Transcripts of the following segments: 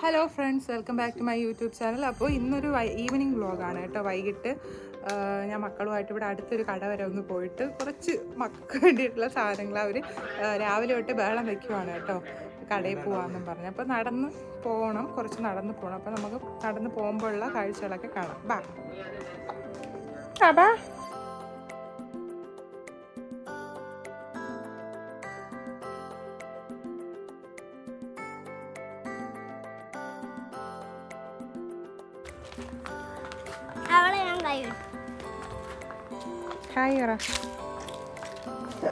Hello friends, welcome back to my YouTube channel. അപ്പോൾ ഇന്നൊരു evening വ്ളോഗാണ് കേട്ടോ. വൈകിട്ട് ഞാൻ മക്കളുമായിട്ട് ഇവിടെ അടുത്തൊരു കട വരെ ഒന്ന് പോയിട്ട് കുറച്ച് മക്കൾക്ക് വേണ്ടിയിട്ടുള്ള സാധനങ്ങൾ അവർ രാവിലെ തൊട്ട് ബഹളം വെക്കുവാണ് കേട്ടോ. കടയിൽ പോകാമെന്നും പറഞ്ഞു. അപ്പോൾ നടന്ന് പോകണം, കുറച്ച് നടന്ന് പോകണം. അപ്പോൾ നമുക്ക് നടന്ന് പോകുമ്പോഴുള്ള കാഴ്ചകളൊക്കെ കാണാം. ബാ ബാ. ഹായ് പറ.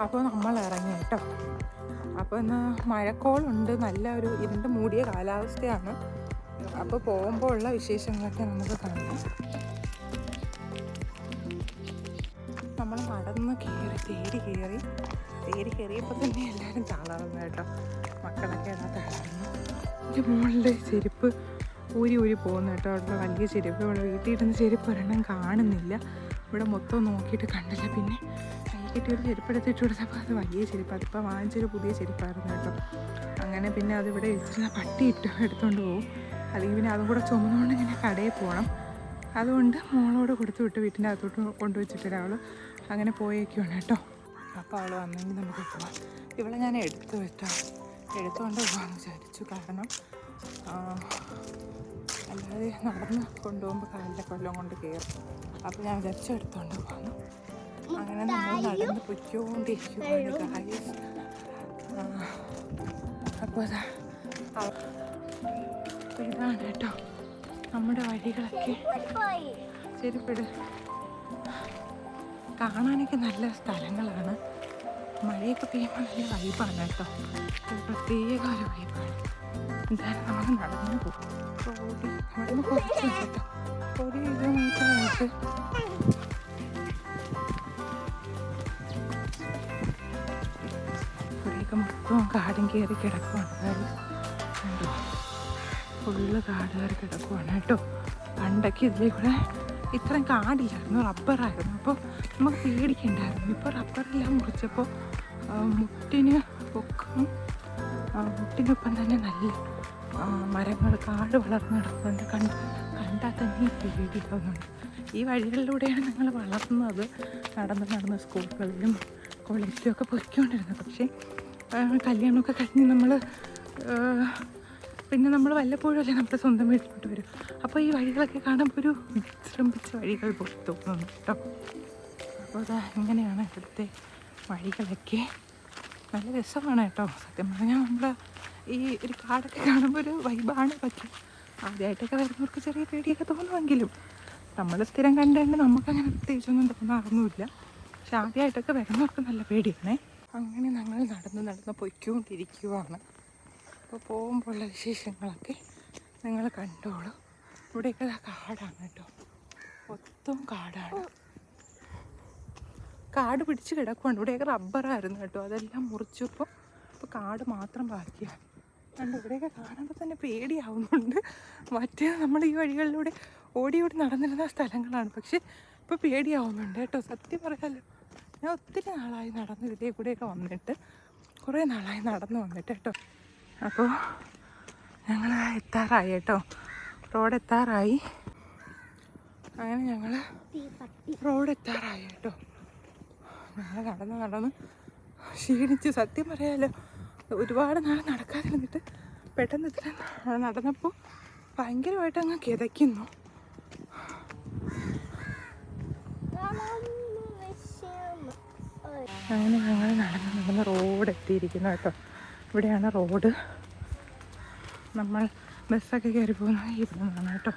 അപ്പോൾ നമ്മൾ ഇറങ്ങി കേട്ടോ. അപ്പോൾ ഇന്ന് മഴക്കോളുണ്ട്, നല്ല ഒരു ഇരുണ്ട് മൂടിയ കാലാവസ്ഥയാണ്. അപ്പോൾ പോകുമ്പോൾ ഉള്ള വിശേഷങ്ങളൊക്കെ നമുക്ക് കാണാം. നമ്മൾ നടന്ന് തേടി കയറിയപ്പോൾ തന്നെ എല്ലാവരും തളർന്നു കേട്ടോ. മക്കളൊക്കെ ഇതാ തളർന്നു. എൻ്റെ മോളുടെ ചെരുപ്പ് ഊരി പോകുന്നു കേട്ടോ. അവിടെ വലിയ ചെരുപ്പ്, ഇവിടെ വീട്ടിലിരുന്ന് ചെരുപ്പ് ഒരെണ്ണം കാണുന്നില്ല. ഇവിടെ മൊത്തം നോക്കിയിട്ട് കണ്ടില്ല. പിന്നെ കൈ കിട്ടിയൊരു ചെരുപ്പെടുത്തിട്ട് കൊടുത്തപ്പോൾ അത് വലിയ ചെരുപ്പ്, അതിപ്പോൾ വാങ്ങിച്ചൊരു പുതിയ ചെരുപ്പായിരുന്നു കേട്ടോ. അങ്ങനെ പിന്നെ അതിവിടെ വെച്ചിരുന്ന പട്ടി എടുത്തുകൊണ്ട് പോകും. അല്ലെങ്കിൽ പിന്നെ അതും കൂടെ ചുമന്നുകൊണ്ട് ഇങ്ങനെ കടയിൽ പോകണം. അതുകൊണ്ട് മോളോട് കൊടുത്തു വിട്ട് വീട്ടിൻ്റെ അകത്തോട്ട് കൊണ്ടുവച്ചിട്ട് ഒരാൾ അങ്ങനെ പോയേക്കുവാണ് കേട്ടോ. അപ്പോൾ അവൾ വന്നെങ്കിൽ നമുക്ക് പോകാം. ഇവിടെ ഞാൻ എടുത്തുകൊണ്ട് പോകാമെന്ന് വിചാരിച്ചു. കാരണം അല്ലാതെ നടന്ന് കൊണ്ടുപോകുമ്പോൾ കാലിൻ്റെ കൊല്ലം കൊണ്ട് കയറും. അപ്പോൾ ഞാൻ വിചാരിച്ചു എടുത്തുകൊണ്ട് പോകാം. അങ്ങനെ നമ്മൾ നടന്ന് പൊയ്ക്കൊണ്ടിരിക്കുകയാണ്. അപ്പോൾ ഇതാണ് കേട്ടോ നമ്മുടെ വഴികളൊക്കെ. ചെരുപ്പിട്. കാണാനൊക്കെ നല്ല സ്ഥലങ്ങളാണ്. മഴയൊക്കെ പെയ്യുമ്പോൾ നല്ല വൈബാണ് കേട്ടോ. ഒരു പ്രത്യേക ഒരു വൈബാണ്. എന്തായാലും നമ്മൾ നടന്നു പോകും. നടന്ന് കുറച്ച് കേട്ടോ, 1 കിലോമീറ്റർ ആയിട്ട്. ഇവിടെയൊക്കെ മൊത്തം കാടും കയറി കിടക്കുവാണ്. കണ്ടോ, ഫുള്ള് കാട് കയറി കിടക്കുവാണ് കേട്ടോ. പണ്ടൊക്കെ ഇതിലേ കൂടെ ഇത്രയും കാടില്ലായിരുന്നു, റബ്ബറായിരുന്നു. അപ്പോൾ നമുക്ക് പേടിക്കണ്ടായിരുന്നു. ഇപ്പോൾ റബ്ബറെല്ലാം മുറിച്ചപ്പോൾ മുട്ടിന് പൊക്കം, മുട്ടിനൊപ്പം തന്നെ നല്ല മരങ്ങൾ, കാട് വളർന്നു കിടക്കുന്നുണ്ട്. കണ്ടാൽ തന്നെ പേടി തോന്നുന്നുണ്ട്. ഈ വഴികളിലൂടെയാണ് ഞങ്ങൾ വളർന്നത്. നടന്ന് സ്കൂളുകളിലും കോളേജിലും ഒക്കെ പൊയ്ക്കൊണ്ടിരുന്നത്. പക്ഷേ കല്യാണമൊക്കെ കഴിഞ്ഞ് നമ്മൾ വല്ലപ്പോഴും അല്ലേ നമ്മുടെ സ്വന്തം വീട്ടിലോട്ട് വരും. അപ്പോൾ ഈ വഴികളൊക്കെ കാണുമ്പോൾ ഒരു വിശ്രമിച്ച വഴികൾ പോലെ തോന്നുന്നു കേട്ടോ. അപ്പോൾ ഇങ്ങനെയാണ് ഇവിടുത്തെ വഴികളൊക്കെ. നല്ല രസമാണ് കേട്ടോ. സത്യം പറഞ്ഞാൽ നമ്മൾ ഈ ഒരു കാടൊക്കെ കാണുമ്പോൾ ഒരു വൈബാണ്. പക്ഷേ ആദ്യമായിട്ടൊക്കെ വരുന്നവർക്ക് ചെറിയ പേടിയൊക്കെ തോന്നുമെങ്കിലും നമ്മൾ സ്ഥിരം കണ്ടുകൊണ്ട് നമുക്കങ്ങനെ പ്രത്യേകിച്ചൊന്നും തോന്നാറൊന്നുമില്ല. പക്ഷെ ആദ്യമായിട്ടൊക്കെ വരുന്നവർക്ക് നല്ല പേടിയാണേ. അങ്ങനെ ഞങ്ങൾ നടന്ന് പൊയ്ക്കൊണ്ടിരിക്കുവാണ്. അപ്പോൾ പോകുമ്പോഴുള്ള വിശേഷങ്ങളൊക്കെ നിങ്ങൾ കണ്ടോളൂ. ഇവിടെയൊക്കെ കാടാണ് കേട്ടോ, മൊത്തം കാടാണ്. കാട് പിടിച്ച് കിടക്കുവാണ്. ഇവിടെയൊക്കെ റബ്ബറായിരുന്നു കേട്ടോ, അതെല്ലാം മുറിച്ചപ്പോൾ ഇപ്പോൾ കാട് മാത്രം ബാക്കിയാണ്. കണ്ട് ഇവിടെയൊക്കെ കാണുമ്പോൾ തന്നെ പേടിയാവുന്നുണ്ട്. മറ്റേ നമ്മൾ ഈ വഴികളിലൂടെ ഓടി നടന്നിരുന്ന സ്ഥലങ്ങളാണ്. പക്ഷേ ഇപ്പോൾ പേടിയാവുന്നുണ്ട് കേട്ടോ. സത്യം പറയാമല്ലോ, ഞാൻ ഒത്തിരി നാളായി നടന്ന് ഇതിലേ കൂടെയൊക്കെ വന്നിട്ട്, കുറേ നാളായി നടന്ന് വന്നിട്ട് കേട്ടോ. അപ്പോൾ ഞങ്ങൾ എത്താറായി കേട്ടോ, റോഡ് എത്താറായി. അങ്ങനെ ഞങ്ങൾ റോഡ് എത്താറായി കേട്ടോ. ഞങ്ങൾ നടന്ന് ക്ഷീണിച്ച്, സത്യം പറയാമല്ലോ, ഒരുപാട് നാൾ നടക്കാതിരുന്നിട്ട് പെട്ടെന്ന് ഇത്ര നടന്നപ്പോൾ ഭയങ്കരമായിട്ട് അങ്ങ് കിതയ്ക്കുന്നു. അങ്ങനെ ഞങ്ങൾ നടന്ന് റോഡ് എത്തിയിരിക്കുന്നു കേട്ടോ. ഇവിടെയാണ് റോഡ്. നമ്മൾ ബസ്സൊക്കെ കയറി പോകുന്നത് ഇവിടെ നിന്നാണ് കേട്ടോ.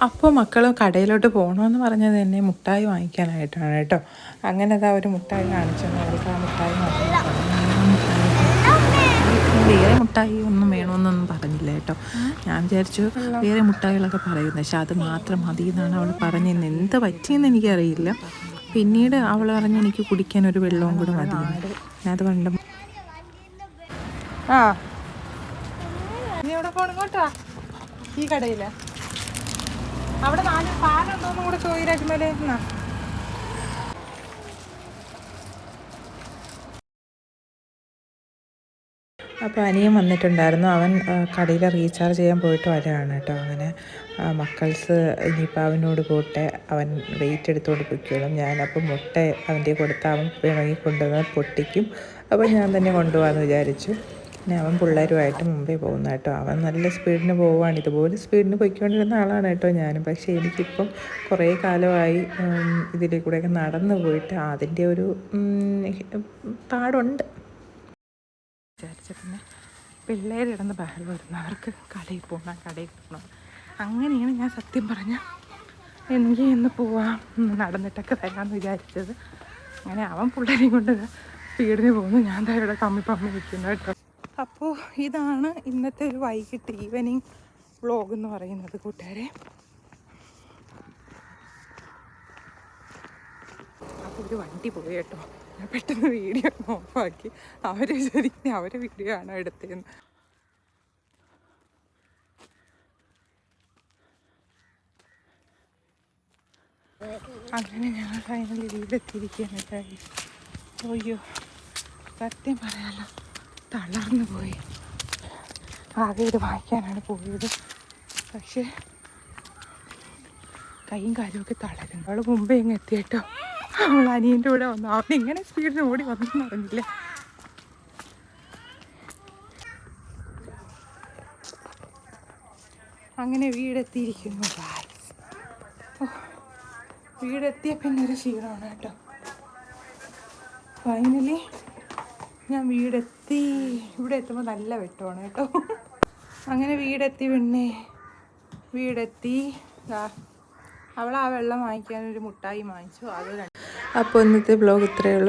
അപ്പോൾ മക്കൾ കടയിലോട്ട് പോകണമെന്ന് പറഞ്ഞത് തന്നെ മുട്ടായി വാങ്ങിക്കാനായിട്ടാണ് കേട്ടോ. അങ്ങനെ അതാ ഒരു മുട്ടായി കാണിച്ചെന്ന്. അവർക്ക് ആ മുട്ടായി വേറെ മുട്ടായി ഒന്നും വേണമെന്നൊന്നും പറഞ്ഞില്ല കേട്ടോ. ഞാൻ വിചാരിച്ചു വേറെ മുട്ടായികളൊക്കെ പറയുന്നത്, പക്ഷെ അത് മാത്രം മതി എന്നാണ് അവൾ പറഞ്ഞത്. എന്ത് പറ്റിയെന്ന് എനിക്കറിയില്ല. പിന്നീട് അവൾ പറഞ്ഞ് എനിക്ക് കുടിക്കാൻ ഒരു വെള്ളവും കൂടെ മതി. അത് കണ്ടും ആ നീ എവിടെ പോകണം? ഇങ്ങോട്ടാ, ഈ കടയിൽ അവിടെ 4 പാലുണ്ടോന്നും കൂടെ ചോദിരാജ്മലേ. എന്നാ അപ്പോൾ അനിയൻ വന്നിട്ടുണ്ടായിരുന്നു. അവൻ കടയിൽ റീചാർജ് ചെയ്യാൻ പോയിട്ട് വരികയാണ് കേട്ടോ. അങ്ങനെ മക്കൾസ് ഇനിയിപ്പോൾ അവനോട് പോട്ടെ, അവൻ വെയിറ്റ് എടുത്തുകൊണ്ട് പൊയ്ക്കോളും. ഞാനപ്പോൾ മുട്ട അവൻ്റെ കൊടുത്ത് അവൻ വേണമെങ്കിൽ കൊണ്ടുവന്നാൽ പൊട്ടിക്കും. അപ്പോൾ ഞാൻ തന്നെ കൊണ്ടുപോകാമെന്ന് വിചാരിച്ചു. പിന്നെ അവൻ പിള്ളേരുമായിട്ട് മുമ്പേ പോകുന്നു കേട്ടോ. അവൻ നല്ല സ്പീഡിന് പോവുകയാണ്. ഇതുപോലെ സ്പീഡിന് പൊയ്ക്കൊണ്ടിരുന്ന ആളാണ് കേട്ടോ ഞാനും. പക്ഷേ എനിക്കിപ്പം കുറേ കാലമായി ഇതിലേ കൂടെയൊക്കെ നടന്നു പോയിട്ട് അതിൻ്റെ ഒരു പാടുണ്ട് വിചാരിച്ച. പിന്നെ പിള്ളേരിടന്ന് ബഹളം വരുന്നു, അവർക്ക് കടയിൽ പോകണം. അങ്ങനെയാണ് ഞാൻ സത്യം പറഞ്ഞാൽ എനിക്ക് ഇന്ന് പോവാം, നടന്നിട്ടൊക്കെ വരാമെന്ന് വിചാരിച്ചത്. അങ്ങനെ അവൻ പിള്ളേരെയും കൊണ്ട് സ്പീഡിന് പോകുന്നു, ഞാൻ ദാ ഇവിടെ പമ്മി നിൽക്കുന്നു കേട്ടോ. അപ്പോൾ ഇതാണ് ഇന്നത്തെ ഒരു വൈകിട്ട് ഈവനിങ് വ്ളോഗ് എന്ന് പറയുന്നത് കൂട്ടുകാരെ. അപ്പോൾ ഒരു വണ്ടി പോയി കേട്ടോ. ഞാൻ പെട്ടെന്ന് വീഡിയോ ഓഫാക്കി. അവർ ശരിക്കും അവരെ വീഡിയോ ആണോ എടുത്തതെന്ന്. അങ്ങനെ ഞങ്ങൾ ഫൈനലി വീടെത്തിയിരിക്കുകയാണ് കേട്ടോ. അയ്യോ സത്യം പറയാലോ തളർന്നു പോയി. ആകെ ഇത് വായിക്കാനാണ് പോയത്, പക്ഷേ കൈയും കാര്യമൊക്കെ തളരുന്നു. അവൾ മുമ്പേ ഇങ്ങ് എത്തിയേട്ടോ. അവൾ അനിയൻ്റെ കൂടെ വന്നു. അവൻ ഇങ്ങനെ സ്പീഡിന് ഓടി വന്നെന്ന് അറിഞ്ഞില്ല. അങ്ങനെ വീടെത്തിയിരിക്കുന്നു. വീടെത്തിയ പിന്നെ ഒരു ക്ഷീണമാണ് കേട്ടോ. ഫൈനലി ഞാൻ വീടെത്തി. ഇവിടെ എത്തുമ്പോൾ നല്ല വെട്ടമാണ് കേട്ടോ. അങ്ങനെ വീടെത്തി. പിന്നെ വീടെത്തി. അവൾ ആ വെള്ളം വാങ്ങിക്കാനൊരു മുട്ടായി വാങ്ങിച്ചു. അത് അപ്പോൾ ഇന്നത്തെ ബ്ലോഗ് ഇത്രയേ ഉള്ളൂ.